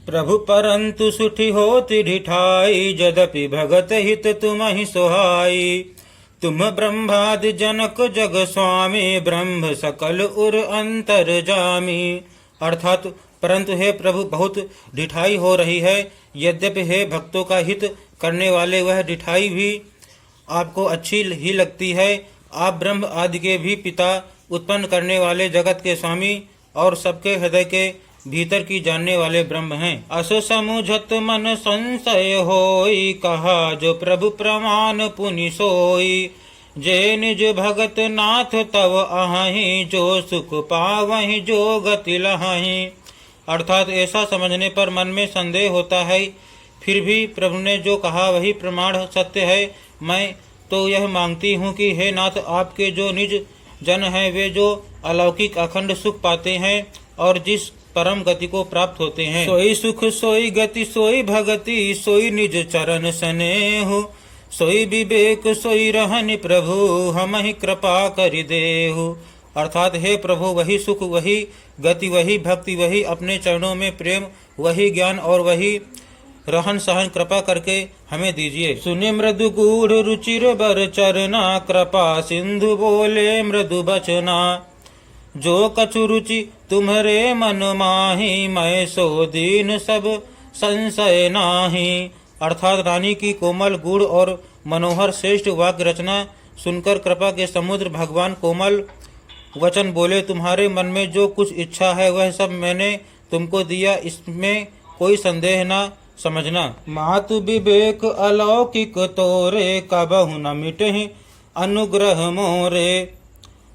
प्रभु परंतु सुठी होति ढिठाई, यद्यपि भगत हित तुम्हि सोहाई। तुम ब्रह्मादि जनक जग स्वामी, ब्रह्म सकल उर अंतर जामी। अर्थात परंतु हे प्रभु बहुत ढिठाई हो रही है। यद्यपि हे भक्तों का हित करने वाले वह ढिठाई भी आपको अच्छी ही लगती है। आप ब्रह्म आदि के भी पिता, उत्पन्न करने वाले जगत के स्वामी और सबके हृदय के भीतर की जानने वाले ब्रह्म हैं। अस समुझत मन संशय होई, कहा जो प्रभु प्रमाण पुनि सोई। जे निज भगत नाथ तव आहहि, जो सुख पावहि जो गति लहहि। अर्थात ऐसा समझने पर मन में संदेह होता है, फिर भी प्रभु ने जो कहा वही प्रमाण सत्य है। मैं तो यह मांगती हूँ कि हे नाथ, आपके जो निज जन हैं वे जो अलौकिक अखंड सुख पाते हैं और जिस परम गति को प्राप्त होते हैं, सोई सुख सोई गति सोई भगति, सोई निज चरण स्नेहु, सोई विवेक सोई रहनि प्रभु, हमहि कृपा करि देहु। अर्थात हे प्रभु वही सुख, वही गति, वही भक्ति, वही अपने चरणों में प्रेम, वही ज्ञान और वही रहन सहन कृपा करके हमें दीजिए। सुने मृदु गूढ़ रुचिर बर चरना, कृपा सिंधु बोले मृदु बचना। जो कछु रुचि तुम्हरे मन माही, मैं सो दीन सब संशय नाही। अर्थात रानी की कोमल गुड़ और मनोहर श्रेष्ठ वाक्य रचना सुनकर कृपा के समुद्र भगवान कोमल वचन बोले, तुम्हारे मन में जो कुछ इच्छा है वह सब मैंने तुमको दिया, इसमें कोई संदेह न समझना। मातु विवेक अलौकिक तोरे, कबहु न मिटहि अनुग्रह मोरे।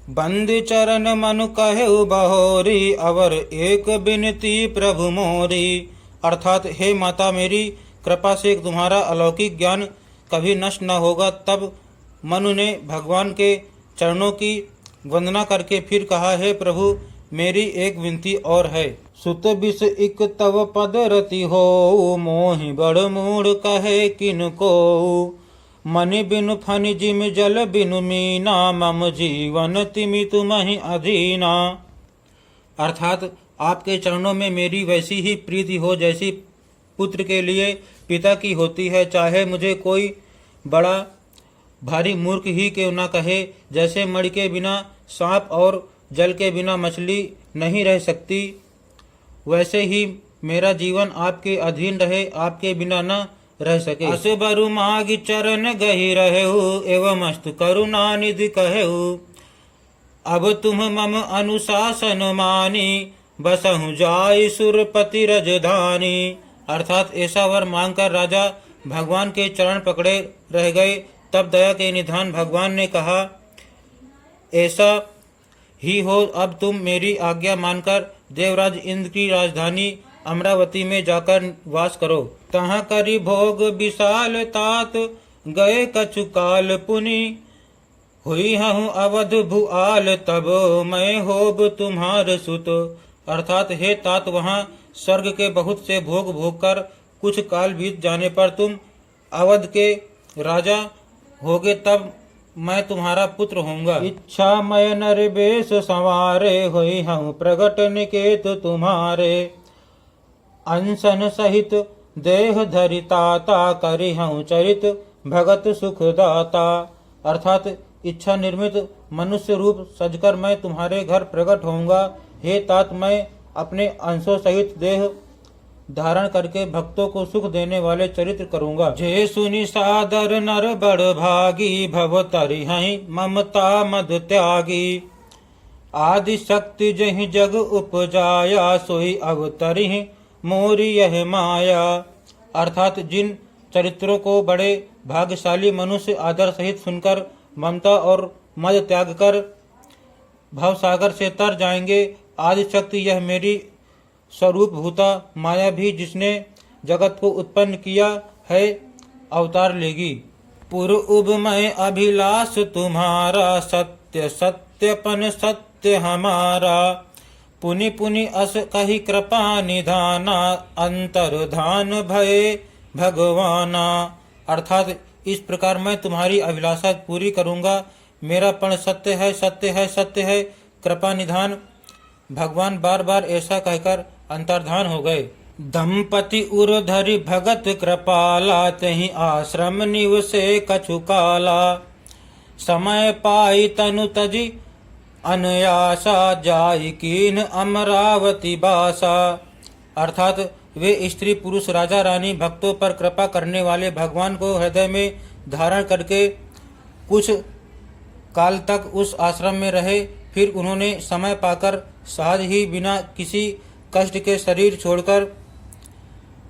बंदी चरण मनु कहेउ बहोरी, अवर एक बिनती प्रभु मोरी। अर्थात हे माता, मेरी कृपा से तुम्हारा अलौकिक ज्ञान कभी नष्ट न होगा। तब मनु ने भगवान के चरणों की वंदना करके फिर कहा, हे प्रभु मेरी एक विनती और है। सुत बिस इक तव पद रति हो, मोहि बड़ मूढ़ कहे किनको। मनि बिनु फनि जिम जल बिनु मीना, मम जीवन तिमि तुम्हि अधीना। अर्थात आपके चरणों में मेरी वैसी ही प्रीति हो जैसी पुत्र के लिए पिता की होती है। चाहे मुझे कोई बड़ा भारी मूर्ख ही क्यों न कहे, जैसे मणि के बिना सांप और जल के बिना मछली नहीं रह सकती, वैसे ही मेरा जीवन आपके अधीन रहे, आपके बिना न रह सके। अस बरु माग चरण गही रहेहु, एवं अस्तु करुणा निधि कहेहु। अब तुम मम अनुशासन मानी, बसहु जाय सुरपति रजधानी। अर्थात ऐसा वर मांगकर राजा भगवान के चरण पकड़े रह गए। तब दया के निधान भगवान ने कहा, ऐसा ही हो, अब तुम मेरी आज्ञा मानकर देवराज इंद्र की राजधानी अमरावती में जाकर वास करो। तहाँ करी भोग विशाल तात, गए कछु काल पुनि। हुई हूँ अवध भुआल, तब मैं होब तुम्हार सुत। अर्थात हे तात, वहाँ स्वर्ग के बहुत से भोग भोग कर कुछ काल बीत जाने पर तुम अवध के राजा होगे, तब मैं तुम्हारा पुत्र होऊंगा। इच्छा मय नरवेश संवारे, हुई हूँ प्रगट निकेत तुम्हारे। अंसन सहित देह धरिताता, करी हूँ चरित भगत सुखदाता। अर्थात इच्छा निर्मित मनुष्य रूप सजकर मैं तुम्हारे घर प्रकट होऊंगा। हे तात, मैं अपने अंशों सहित देह धारण करके भक्तों को सुख देने वाले चरित्र करूंगा। जे सुनि सादर नर बड़ भागी, भव तरिहहि ममता मद त्यागी। आदि शक्ति जहि जग उपजाया, सोई अवतरिहि मोरी यह माया। अर्थात जिन चरित्रों को बड़े भाग्यशाली मनुष्य आदर सहित सुनकर ममता और मद त्याग कर भव सागर से तर जाएंगे, आदि शक्ति यह मेरी स्वरूप भूता माया भी जिसने जगत को उत्पन्न किया है अवतार लेगी। पुर उबमय अभिलाष तुम्हारा, सत्य सत्यपन सत्य हमारा। पुनि पुनि अस कही कृपा निधाना, अंतर्धान भय भगवाना। अर्थात इस प्रकार मैं तुम्हारी अभिलाषा पूरी करूंगा। मेरा पण सत्य है, सत्य है, सत्य है, कृपा निधान। भगवान बार बार ऐसा कहकर अंतर्धान हो गए। दंपति उरधरि भगत कृपाला तहि आश्रम निवसे कछु काला। समय पाई तनु तजि अनयासा जाई कीन अमरावती बासा। अर्थात वे स्त्री पुरुष राजा रानी भक्तों पर कृपा करने वाले भगवान को हृदय में धारण करके कुछ काल तक उस आश्रम में रहे। फिर उन्होंने समय पाकर सहज ही बिना किसी कष्ट के शरीर छोड़कर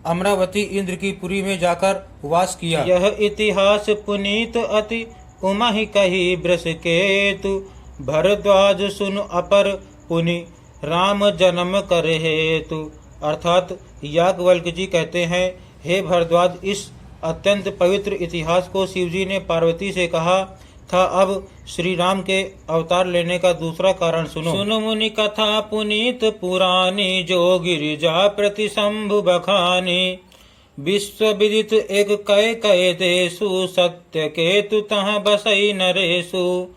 अमरावती इंद्र की पुरी में जाकर वास किया। यह इतिहास पुनीत अति उमहि कही वृष केतु। भरद्वाज सुन अपर पुनि राम जन्म कर हेतु। अर्थात याज्ञवल्क्य जी कहते हैं, हे भरद्वाज, इस अत्यंत पवित्र इतिहास को शिवजी ने पार्वती से कहा था। अब श्री राम के अवतार लेने का दूसरा कारण सुनो। सुनो मुनि कथा पुनीत पुरानी, जो गिरिजा प्रति शंभु बखानी। विश्व विदित एक कय कय देशु, सत्य केतु तहाँ बसई नरेशु।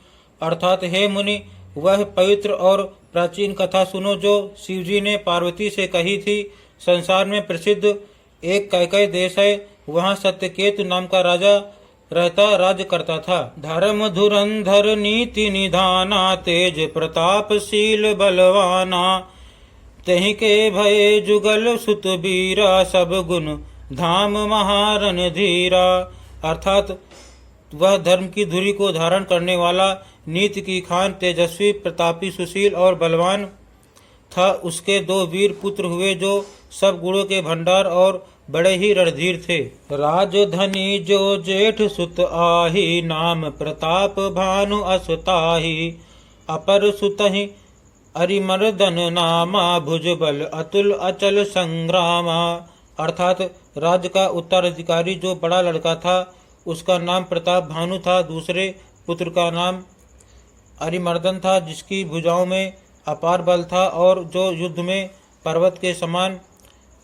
अर्थात हे मुनि, वह पवित्र और प्राचीन कथा सुनो जो शिवजी ने पार्वती से कही थी। संसार में प्रसिद्ध एक कैकय देश है, वहाँ सत्यकेतु नाम का राजा रहता राज्य करता था। धर्म धुरंधर नीति निधाना, तेज प्रतापशील बलवाना। तहि के भये जुगल सुत बीरा, सब गुण धाम महारन धीरा। अर्थात वह धर्म की धुरी को धारण करने वाला, नीति की खान, तेजस्वी, प्रतापी, सुशील और बलवान था। उसके 2 वीर पुत्र हुए जो सब गुणों के भंडार और बड़े ही रणधीर थे। राजधनी जो जेठ सुत आही, नाम प्रताप भानु असुताही। अपर सुतहि अरिमर्दन नामा, भुजबल अतुल अचल संग्रामा। अर्थात राज्य का उत्तराधिकारी जो बड़ा लड़का था, उसका नाम प्रताप भानु था। दूसरे पुत्र का नाम अरिमर्दन था, जिसकी भुजाओं में अपार बल था और जो युद्ध में पर्वत के समान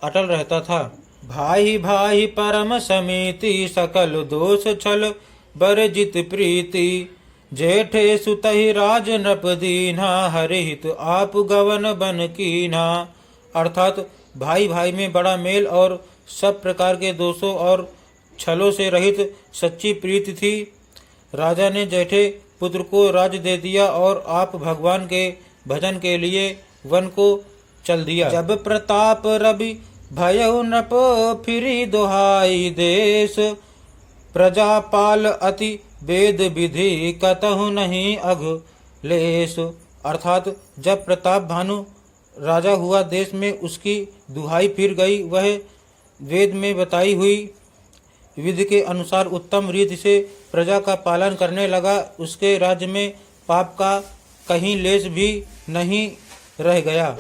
अटल रहता था। भाई भाई परम समिति, सकल दोष छल बरजित प्रीति। जेठे सुतहि राज नृप दीन्हा, हरिहित आप गवन बन कीन्हा। अर्थात भाई भाई में बड़ा मेल और सब प्रकार के दोषों और छलों से रहित सच्ची प्रीति थी। राजा ने जेठे पुत्र को राज्य दे दिया और आप भगवान के भजन के लिए वन को चल दिया। जब प्रताप रवि भयउ नृप, फिरी दोहाई देश। प्रजापाल अति वेद विधि, कतहु नहीं अघलेश। अर्थात जब प्रताप भानु राजा हुआ, देश में उसकी दुहाई फिर गई। वह वेद में बताई हुई विधि के अनुसार उत्तम रीति से प्रजा का पालन करने लगा। उसके राज्य में पाप का कहीं लेश भी नहीं रह गया।